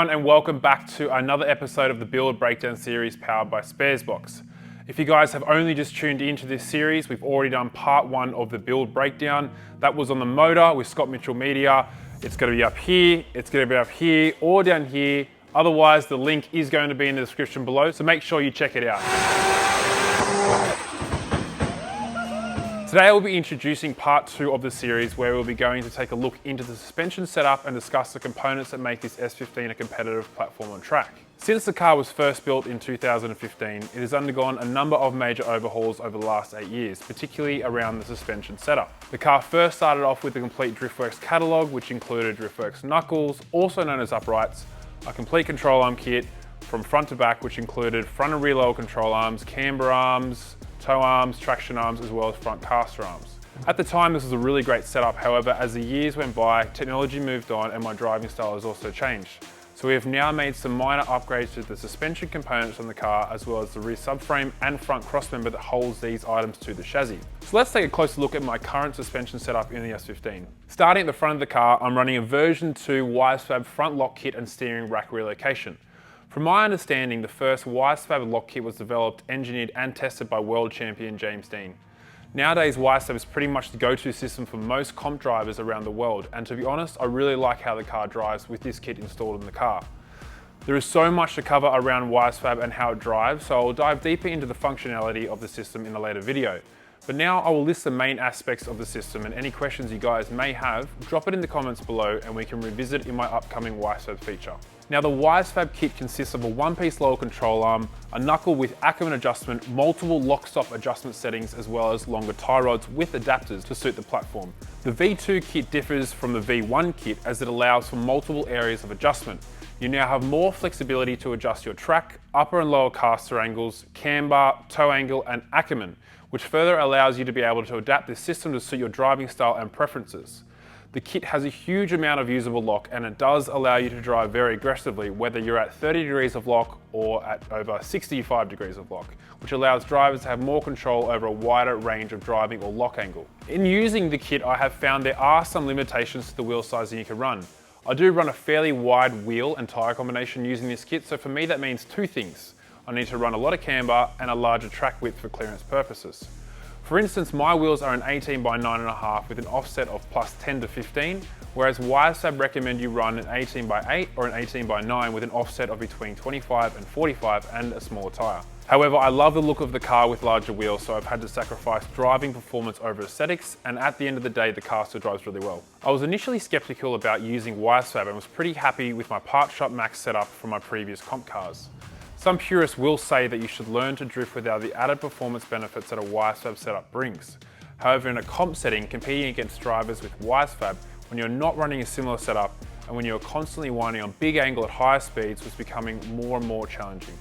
everyone, and welcome back to another episode of the Build Breakdown series powered by Sparesbox. If you guys have only just tuned into this series, we've already done part one of the build breakdown. That was on the motor with Scott Mitchell Media. It's going to be up here, it's going to be up here, or down here. Otherwise, the link is going to be in the description below, so make sure you check it out. Today I will be introducing part two of the series where we'll be going to take a look into the suspension setup and discuss the components that make this S15 a competitive platform on track. Since the car was first built in 2015, it has undergone a number of major overhauls over the last 8 years, particularly around the suspension setup. The car first started off with the complete Driftworks catalogue, which included Driftworks knuckles, also known as uprights, a complete control arm kit from front to back, which included front and rear lower control arms, camber arms, tow arms, traction arms, as well as front caster arms. At the time, this was a really great setup. However, as the years went by, technology moved on and my driving style has also changed. So we have now made some minor upgrades to the suspension components on the car, as well as the rear subframe and front crossmember that holds these items to the chassis. So let's take a closer look at my current suspension setup in the S15. Starting at the front of the car, I'm running a version 2 Wisefab front lock kit and steering rack relocation. From my understanding, the first Wisefab lock kit was developed, engineered and tested by world champion James Dean. Nowadays, Wisefab is pretty much the go-to system for most comp drivers around the world, and to be honest, I really like how the car drives with this kit installed in the car. There is so much to cover around Wisefab and how it drives, so I'll dive deeper into the functionality of the system in a later video. But now I will list the main aspects of the system, and any questions you guys may have, drop it in the comments below and we can revisit in my upcoming Wisefab feature. Now the Wisefab kit consists of a one-piece lower control arm, a knuckle with Ackerman adjustment, multiple lock-stop adjustment settings, as well as longer tie rods with adapters to suit the platform. The V2 kit differs from the V1 kit as it allows for multiple areas of adjustment. You now have more flexibility to adjust your track, upper and lower caster angles, camber, tow angle, and Ackerman, which further allows you to be able to adapt this system to suit your driving style and preferences. The kit has a huge amount of usable lock, and it does allow you to drive very aggressively, whether you're at 30 degrees of lock or at over 65 degrees of lock, which allows drivers to have more control over a wider range of driving or lock angle. In using the kit, I have found there are some limitations to the wheel sizing you can run. I do run a fairly wide wheel and tyre combination using this kit, so for me that means two things. I need to run a lot of camber and a larger track width for clearance purposes. For instance, my wheels are an 18 by 9.5 with an offset of plus 10 to 15, whereas Wisefab recommend you run an 18 by 8 or an 18 by 9 with an offset of between 25 and 45 and a smaller tyre. However, I love the look of the car with larger wheels, so I've had to sacrifice driving performance over aesthetics, and at the end of the day, the car still drives really well. I was initially skeptical about using Wisefab and was pretty happy with my Part Shop Max setup from my previous comp cars. Some purists will say that you should learn to drift without the added performance benefits that a Wisefab setup brings. However, in a comp setting, competing against drivers with Wisefab, when you're not running a similar setup and when you're constantly winding on big angle at higher speeds, was becoming more and more challenging.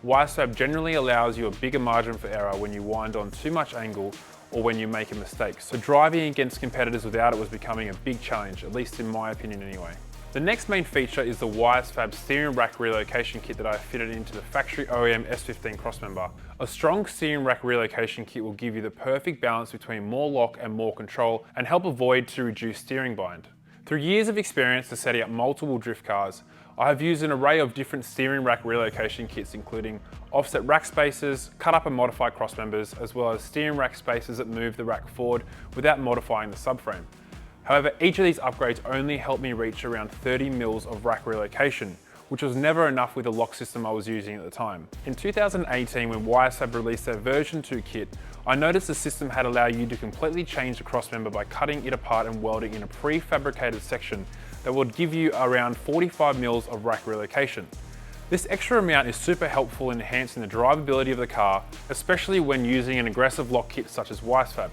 Wisefab generally allows you a bigger margin for error when you wind on too much angle or when you make a mistake, so driving against competitors without it was becoming a big challenge, at least in my opinion anyway. The next main feature is the Wisefab steering rack relocation kit that I fitted into the factory OEM S15 crossmember. A strong steering rack relocation kit will give you the perfect balance between more lock and more control and help avoid to reduce steering bind. Through years of experience to setting up multiple drift cars, I have used an array of different steering rack relocation kits, including offset rack spacers, cut up and modified crossmembers, as well as steering rack spacers that move the rack forward without modifying the subframe. However, each of these upgrades only helped me reach around 30 mils of rack relocation, which was never enough with the lock system I was using at the time. In 2018, when Wisefab released their version 2 kit, I noticed the system had allowed you to completely change the crossmember by cutting it apart and welding in a prefabricated section that would give you around 45 mils of rack relocation. This extra amount is super helpful in enhancing the drivability of the car, especially when using an aggressive lock kit such as Wisefab.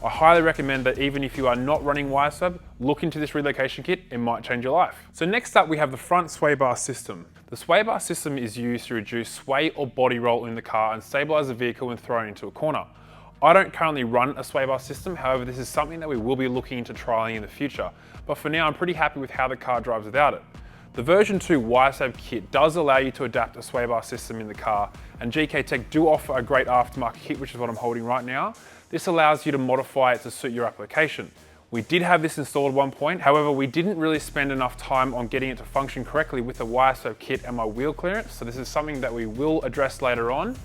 I highly recommend that even if you are not running Wisefab, look into this relocation kit, it might change your life. So next up we have the front sway bar system. The sway bar system is used to reduce sway or body roll in the car and stabilize the vehicle when thrown into a corner. I don't currently run a sway bar system, however this is something that we will be looking into trialing in the future, but for now I'm pretty happy with how the car drives without it. The version 2 Wisefab kit does allow you to adapt a sway bar system in the car, and GK Tech do offer a great aftermarket kit, which is what I'm holding right now. This allows you to modify it to suit your application. We did have this installed at one point, however we didn't really spend enough time on getting it to function correctly with the wire swap kit and my wheel clearance, so this is something that we will address later on.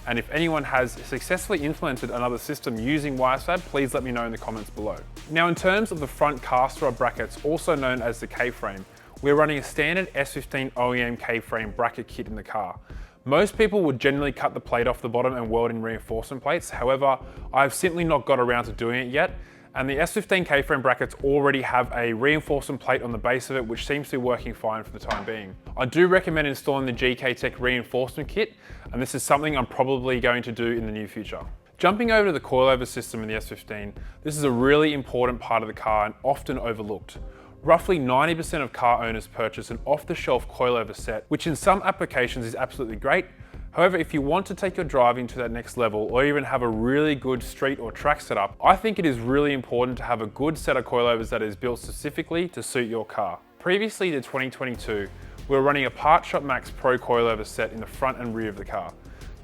And if anyone has successfully implemented another system using wire swap, please let me know in the comments below. Now in terms of the front caster rod brackets, also known as the K-frame, we're running a standard S15 OEM K-frame bracket kit in the car. Most people would generally cut the plate off the bottom and weld in reinforcement plates, however, I've simply not got around to doing it yet, and the S15 K-frame brackets already have a reinforcement plate on the base of it, which seems to be working fine for the time being. I do recommend installing the GK Tech reinforcement kit, and this is something I'm probably going to do in the near future. Jumping over to the coilover system in the S15, this is a really important part of the car and often overlooked. Roughly 90% of car owners purchase an off-the-shelf coilover set, which in some applications is absolutely great. However, if you want to take your driving to that next level or even have a really good street or track setup, I think it is really important to have a good set of coilovers that is built specifically to suit your car. Previously to 2022, we were running a Part Shop Max Pro coilover set in the front and rear of the car.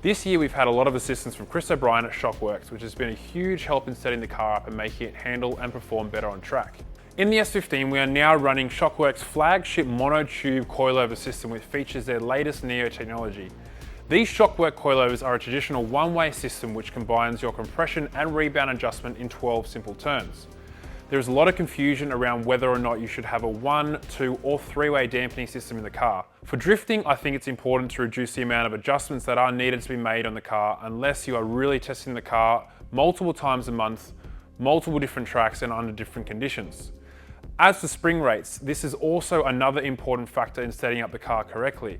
This year we've had a lot of assistance from Chris O'Brien at Shockworks, which has been a huge help in setting the car up and making it handle and perform better on track. In the S15, we are now running Shockworks' flagship monotube coilover system, which features their latest Neo technology. These Shockwork coilovers are a traditional one-way system which combines your compression and rebound adjustment in 12 simple turns. There is a lot of confusion around whether or not you should have a 1, 2 or 3-way dampening system in the car. For drifting, I think it's important to reduce the amount of adjustments that are needed to be made on the car unless you are really testing the car multiple times a month, multiple different tracks and under different conditions. As for spring rates, this is also another important factor in setting up the car correctly.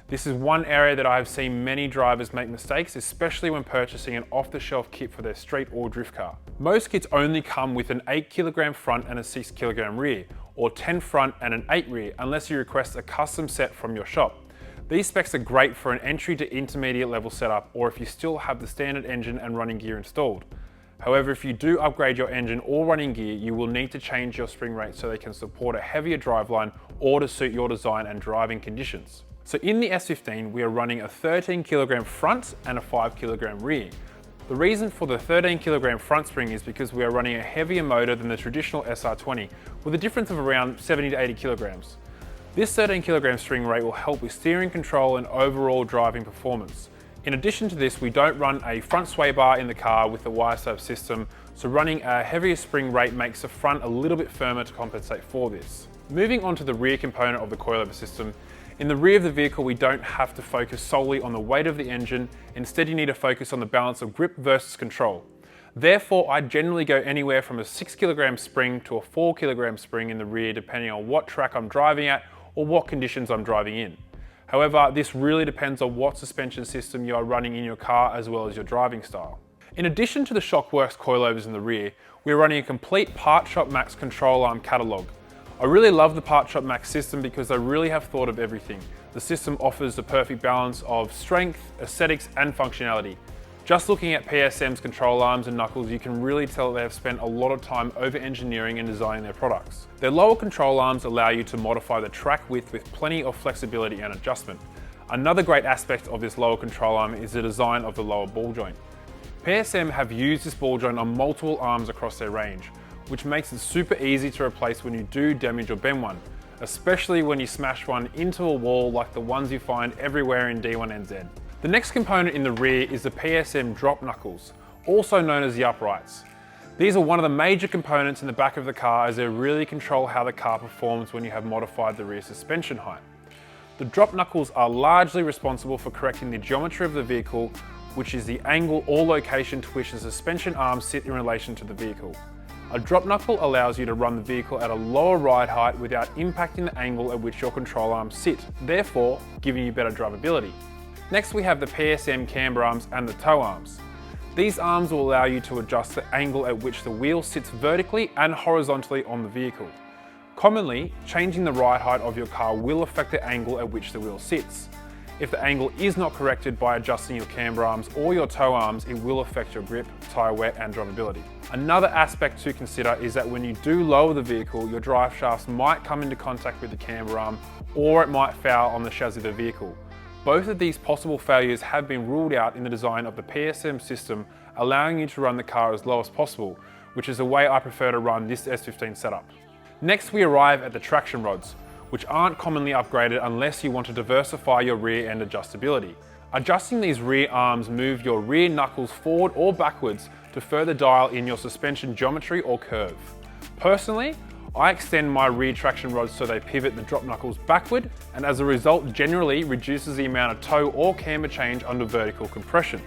This is one area that I have seen many drivers make mistakes, especially when purchasing an off-the-shelf kit for their street or drift car. Most kits only come with an 8 kg front and a 6 kg rear, or 10 front and an 8 rear, unless you request a custom set from your shop. These specs are great for an entry to intermediate level setup, or if you still have the standard engine and running gear installed. However, if you do upgrade your engine or running gear, you will need to change your spring rate so they can support a heavier driveline or to suit your design and driving conditions. So in the S15, we are running a 13 kg front and a 5 kg rear. The reason for the 13 kg front spring is because we are running a heavier motor than the traditional SR20 with a difference of around 70 to 80 kilograms. This 13 kg spring rate will help with steering control and overall driving performance. In addition to this, we don't run a front sway bar in the car with the wire swap system, so running a heavier spring rate makes the front a little bit firmer to compensate for this. Moving on to the rear component of the coilover system, in the rear of the vehicle we don't have to focus solely on the weight of the engine, instead you need to focus on the balance of grip versus control. Therefore, I generally go anywhere from a 6 kg spring to a 4 kg spring in the rear depending on what track I'm driving at or what conditions I'm driving in. However, this really depends on what suspension system you are running in your car as well as your driving style. In addition to the Shockworks coilovers in the rear, we are running a complete Part Shop Max control arm catalogue. I really love the Part Shop Max system because they really have thought of everything. The system offers the perfect balance of strength, aesthetics and functionality. Just looking at PSM's control arms and knuckles, you can really tell they have spent a lot of time over-engineering and designing their products. Their lower control arms allow you to modify the track width with plenty of flexibility and adjustment. Another great aspect of this lower control arm is the design of the lower ball joint. PSM have used this ball joint on multiple arms across their range, which makes it super easy to replace when you do damage or bend one, especially when you smash one into a wall like the ones you find everywhere in D1NZ. The next component in the rear is the PSM drop knuckles, also known as the uprights. These are one of the major components in the back of the car as they really control how the car performs when you have modified the rear suspension height. The drop knuckles are largely responsible for correcting the geometry of the vehicle, which is the angle or location to which the suspension arms sit in relation to the vehicle. A drop knuckle allows you to run the vehicle at a lower ride height without impacting the angle at which your control arms sit, therefore giving you better drivability. Next we have the PSM camber arms and the toe arms. These arms will allow you to adjust the angle at which the wheel sits vertically and horizontally on the vehicle. Commonly, changing the ride height of your car will affect the angle at which the wheel sits. If the angle is not corrected by adjusting your camber arms or your toe arms, it will affect your grip, tyre wear and drivability. Another aspect to consider is that when you do lower the vehicle, your drive shafts might come into contact with the camber arm or it might foul on the chassis of the vehicle. Both of these possible failures have been ruled out in the design of the PSM system, allowing you to run the car as low as possible, which is the way I prefer to run this S15 setup. Next, we arrive at the traction rods, which aren't commonly upgraded unless you want to diversify your rear end adjustability. Adjusting these rear arms move your rear knuckles forward or backwards to further dial in your suspension geometry or curve. Personally, I extend my rear traction rods so they pivot the drop knuckles backward, and as a result generally reduces the amount of toe or camber change under vertical compression.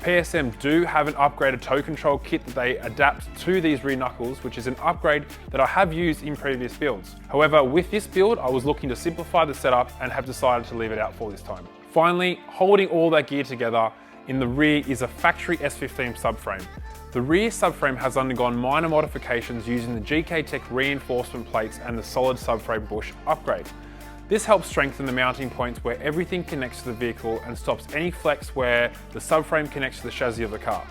PSM do have an upgraded toe control kit that they adapt to these rear knuckles, which is an upgrade that I have used in previous builds. However, with this build, I was looking to simplify the setup and have decided to leave it out for this time. Finally, holding all that gear together in the rear is a factory S15 subframe. The rear subframe has undergone minor modifications using the GK Tech reinforcement plates and the solid subframe bush upgrade. This helps strengthen the mounting points where everything connects to the vehicle and stops any flex where the subframe connects to the chassis of the car.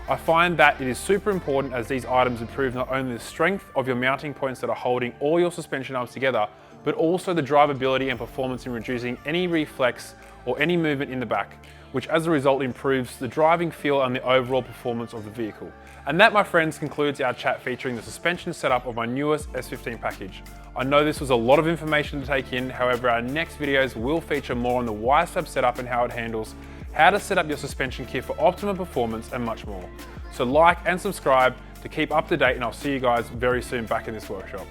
I find that it is super important as these items improve not only the strength of your mounting points that are holding all your suspension arms together, but also the drivability and performance in reducing any reflex or any movement in the back, which as a result improves the driving feel and the overall performance of the vehicle. And that, my friends, concludes our chat featuring the suspension setup of my newest S15 package. I know this was a lot of information to take in, however our next videos will feature more on the Y-Sub setup and how it handles, how to set up your suspension kit for optimum performance and much more. So like and subscribe to keep up to date, and I'll see you guys very soon back in this workshop.